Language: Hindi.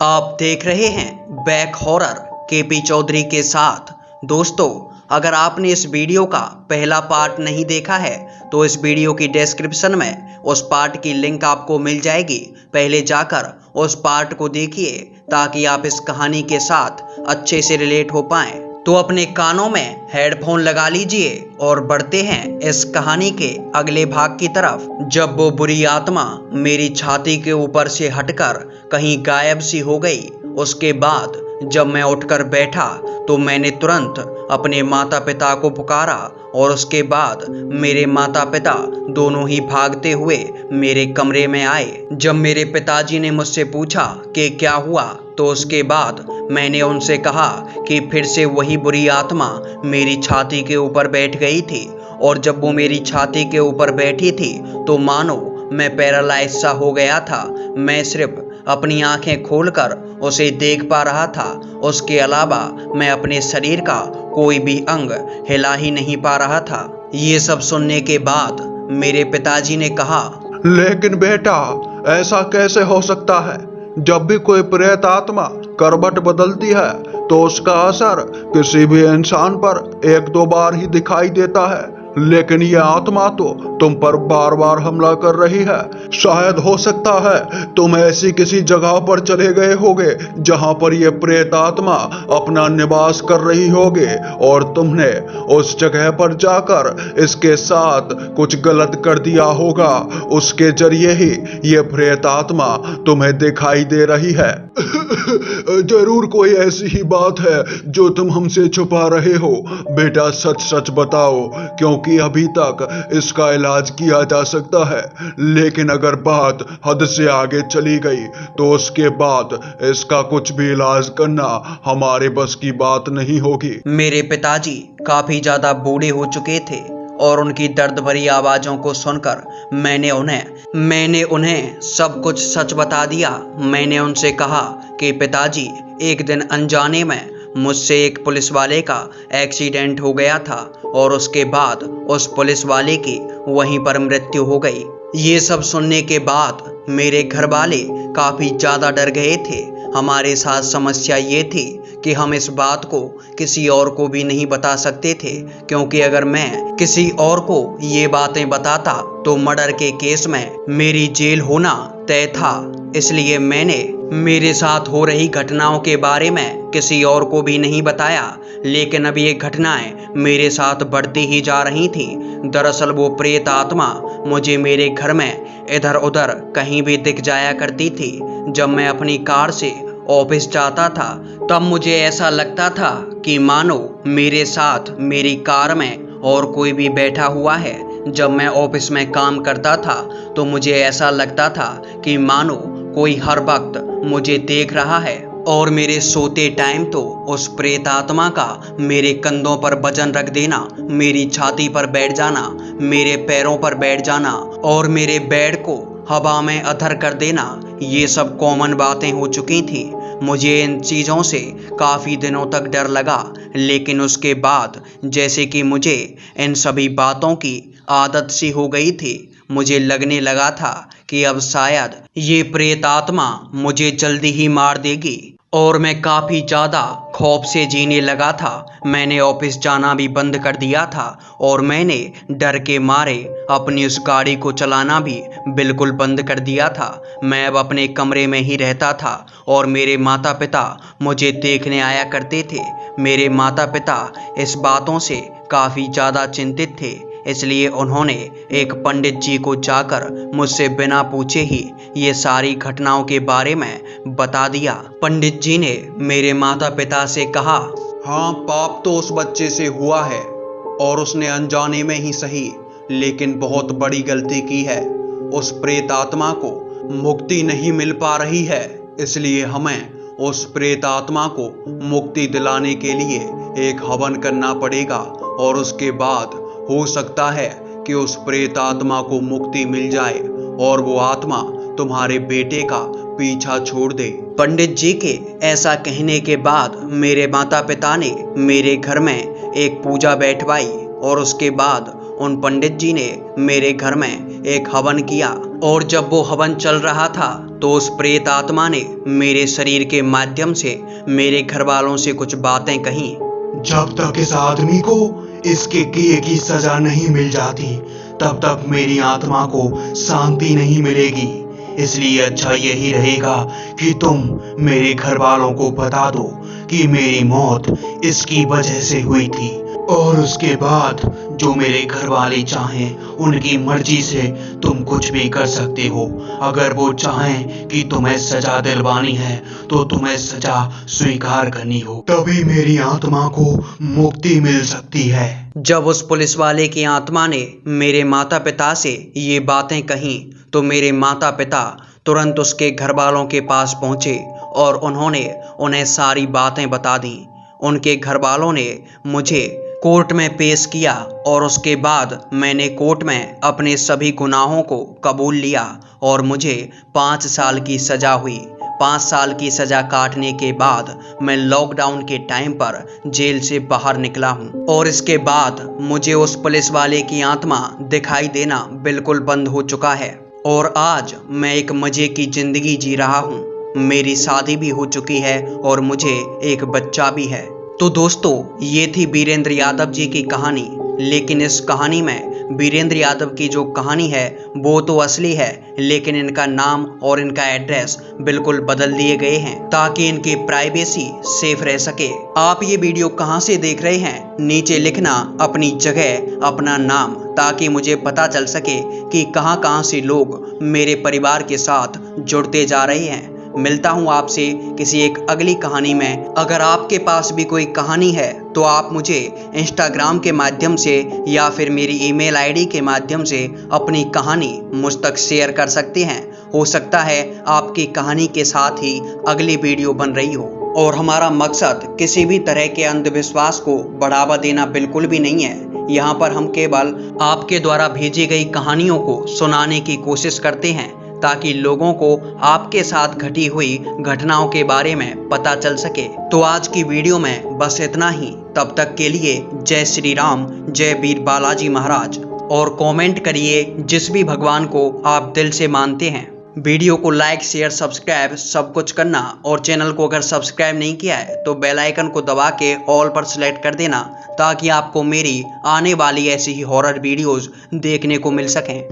आप देख रहे हैं बैक हॉरर केपी चौधरी के साथ। दोस्तों, अगर आपने इस वीडियो का पहला पार्ट नहीं देखा है तो इस वीडियो की डिस्क्रिप्शन में उस पार्ट की लिंक आपको मिल जाएगी। पहले जाकर उस पार्ट को देखिए ताकि आप इस कहानी के साथ अच्छे से रिलेट हो पाएं। तो अपने कानों में हेडफोन लगा लीजिए और बढ़ते हैं इस कहानी के अगले भाग की तरफ। जब वो बुरी आत्मा मेरी छाती के ऊपर से हटकर कहीं गायब सी हो गई, उसके बाद जब मैं उठकर बैठा तो मैंने तुरंत अपने माता पिता को पुकारा और उसके बाद मेरे माता पिता दोनों ही भागते हुए मेरे कमरे में आए। जब मेरे पिताजी ने मुझसे पूछा कि क्या हुआ तो उसके बाद मैंने उनसे कहा कि फिर से वही बुरी आत्मा मेरी छाती के ऊपर बैठ गई थी और जब वो मेरी छाती के ऊपर बैठी थी तो मानो मैं पैरालाइज सा हो गया था। मैं सिर्फ अपनी आंखें खोलकर उसे देख पा रहा था, उसके अलावा मैं अपने शरीर का कोई भी अंग हिला ही नहीं पा रहा था। ये सब सुनने के बाद मेरे पिताजी ने कहा, लेकिन बेटा, ऐसा कैसे हो सकता है? जब भी कोई प्रेत आत्मा करवट बदलती है तो उसका असर किसी भी इंसान पर एक दो बार ही दिखाई देता है, लेकिन यह आत्मा तो तुम पर बार बार हमला कर रही है। शायद हो सकता है तुम ऐसी किसी जगह पर चले गए होगे जहां पर यह प्रेत आत्मा अपना निवास कर रही होगी और तुमने उस जगह पर जाकर इसके साथ कुछ गलत कर दिया होगा। उसके जरिए ही यह प्रेत आत्मा तुम्हें दिखाई दे रही है। जरूर कोई ऐसी ही बात है जो तुम हमसे छुपा रहे हो। बेटा, सच सच बताओ, क्योंकि अभी तक इसका इलाज किया जा सकता है, लेकिन अगर बात हद से आगे चली गई तो उसके बाद इसका कुछ भी इलाज करना हमारे बस की बात नहीं होगी। मेरे पिताजी काफी ज्यादा बूढ़े हो चुके थे और उनकी दर्द भरी आवाजों को सुनकर मैंने उन्हें सब कुछ सच बता दिया। मैंने उनसे कहा कि पिताजी, एक दिन अनजाने में मुझसे एक पुलिस वाले का एक्सीडेंट हो गया था और उसके बाद उस पुलिस वाले की वहीं पर मृत्यु हो गई। ये सब सुनने के बाद मेरे घर वाले काफी ज्यादा डर गए थे। हमारे साथ समस्या ये थी कि हम इस बात को किसी और को भी नहीं बता सकते थे, क्योंकि अगर मैं किसी और को ये बातें बताता तो मर्डर के केस में मेरी जेल होना तय था। इसलिए मैंने मेरे साथ हो रही घटनाओं के बारे में किसी और को भी नहीं बताया, लेकिन अब ये घटनाएं मेरे साथ बढ़ती ही जा रही थी। दरअसल वो प्रेत आत्मा मुझे मेरे घर में इधर उधर कहीं भी दिख जाया करती थी। जब मैं अपनी कार से ऑफिस जाता था तब मुझे ऐसा लगता था कि मानो मेरे साथ मेरी कार में और कोई भी बैठा हुआ है। जब मैं ऑफिस में काम करता था तो मुझे ऐसा लगता था कि मानो कोई हर वक्त मुझे देख रहा है और मेरे सोते टाइम तो उस प्रेत आत्मा का मेरे कंधों पर वजन रख देना, मेरी छाती पर बैठ जाना, मेरे पैरों पर बैठ जाना और मेरे बेड को हवा में अधर कर देना, ये सब कॉमन बातें हो चुकी थी। मुझे इन चीज़ों से काफ़ी दिनों तक डर लगा, लेकिन उसके बाद जैसे कि मुझे इन सभी बातों की आदत सी हो गई थी। मुझे लगने लगा था कि अब शायद ये प्रेत आत्मा मुझे जल्दी ही मार देगी और मैं काफ़ी ज़्यादा खौफ से जीने लगा था। मैंने ऑफिस जाना भी बंद कर दिया था और मैंने डर के मारे अपनी उस गाड़ी को चलाना भी बिल्कुल बंद कर दिया था। मैं अब अपने कमरे में ही रहता था और मेरे माता पिता मुझे देखने आया करते थे। मेरे माता पिता इस बातों से काफ़ी ज़्यादा चिंतित थे, इसलिए उन्होंने एक पंडित जी को जाकर मुझसे बिना पूछे ही ये सारी घटनाओं के बारे में बता दिया। पंडित जी ने मेरे माता पिता से कहा, हाँ, पाप तो उस बच्चे से हुआ है और उसने अनजाने में ही सही लेकिन बहुत बड़ी गलती की है। उस प्रेत आत्मा को मुक्ति नहीं मिल पा रही है, इसलिए हमें उस प्रेत आत्मा को मुक्ति दिलाने के लिए एक हवन करना पड़ेगा और उसके बाद हो सकता है कि उस प्रेत आत्मा को मुक्ति मिल जाए और वो आत्मा तुम्हारे बेटे का पीछा छोड़ दे। पंडित जी के ऐसा कहने के बाद मेरे माता पिता ने मेरे घर में एक पूजा बैठवाई और उसके बाद उन पंडित जी ने मेरे घर में एक हवन किया और जब वो हवन चल रहा था तो उस प्रेत आत्मा ने मेरे शरीर के माध्यम से मेरे घर वालों से कुछ बातें कहीं। जब तक इस आदमी को इसके किए की सजा नहीं मिल जाती तब तक मेरी आत्मा को शांति नहीं मिलेगी। इसलिए अच्छा यही रहेगा कि तुम मेरे घर वालों को बता दो कि मेरी मौत इसकी वजह से हुई थी, और उसके बाद जो मेरे घर वाले चाहें उनकी मर्जी से तुम कुछ भी कर सकते हो। अगर वो चाहें कि तुम्हें सजा दिलवानी है तो तुम्हें सजा स्वीकार करनी हो, तभी मेरी आत्मा को मुक्ति मिल सकती है। जब उस पुलिस वाले की आत्मा ने मेरे माता पिता से ये बातें कहीं तो मेरे माता पिता तुरंत उसके घर वालों के पास पहुंचे और उन्होंने उन्हें सारी बातें बता दी। उनके घर वालों ने मुझे कोर्ट में पेश किया और उसके बाद मैंने कोर्ट में अपने सभी गुनाहों को कबूल लिया और मुझे 5 साल की सज़ा हुई। 5 साल की सज़ा काटने के बाद मैं लॉकडाउन के टाइम पर जेल से बाहर निकला हूँ और इसके बाद मुझे उस पुलिस वाले की आत्मा दिखाई देना बिल्कुल बंद हो चुका है और आज मैं एक मज़े की ज़िंदगी जी रहा हूँ। मेरी शादी भी हो चुकी है और मुझे एक बच्चा भी है। तो दोस्तों, ये थी वीरेंद्र यादव जी की कहानी। लेकिन इस कहानी में वीरेंद्र यादव की जो कहानी है वो तो असली है, लेकिन इनका नाम और इनका एड्रेस बिल्कुल बदल दिए गए हैं ताकि इनकी प्राइवेसी सेफ रह सके। आप ये वीडियो कहाँ से देख रहे हैं नीचे लिखना अपनी जगह, अपना नाम, ताकि मुझे पता चल सके कि कहाँ कहाँ से लोग मेरे परिवार के साथ जुड़ते जा रहे हैं। मिलता हूँ आपसे किसी एक अगली कहानी में। अगर आपके पास भी कोई कहानी है तो आप मुझे इंस्टाग्राम के माध्यम से या फिर मेरी ईमेल आईडी के माध्यम से अपनी कहानी मुझ तक शेयर कर सकते हैं। हो सकता है आपकी कहानी के साथ ही अगली वीडियो बन रही हो। और हमारा मकसद किसी भी तरह के अंधविश्वास को बढ़ावा देना बिल्कुल भी नहीं है। यहाँ पर हम केवल आपके द्वारा भेजी गई कहानियों को सुनाने की कोशिश करते हैं ताकि लोगों को आपके साथ घटी हुई घटनाओं के बारे में पता चल सके। तो आज की वीडियो में बस इतना ही। तब तक के लिए जय श्री राम, जय वीर बालाजी महाराज। और कमेंट करिए जिस भी भगवान को आप दिल से मानते हैं। वीडियो को लाइक, शेयर, सब्सक्राइब सब कुछ करना और चैनल को अगर सब्सक्राइब नहीं किया है तो बेल आइकन को दबा के ऑल पर सेलेक्ट कर देना ताकि आपको मेरी आने वाली ऐसी ही हॉरर वीडियोस देखने को मिल सकें।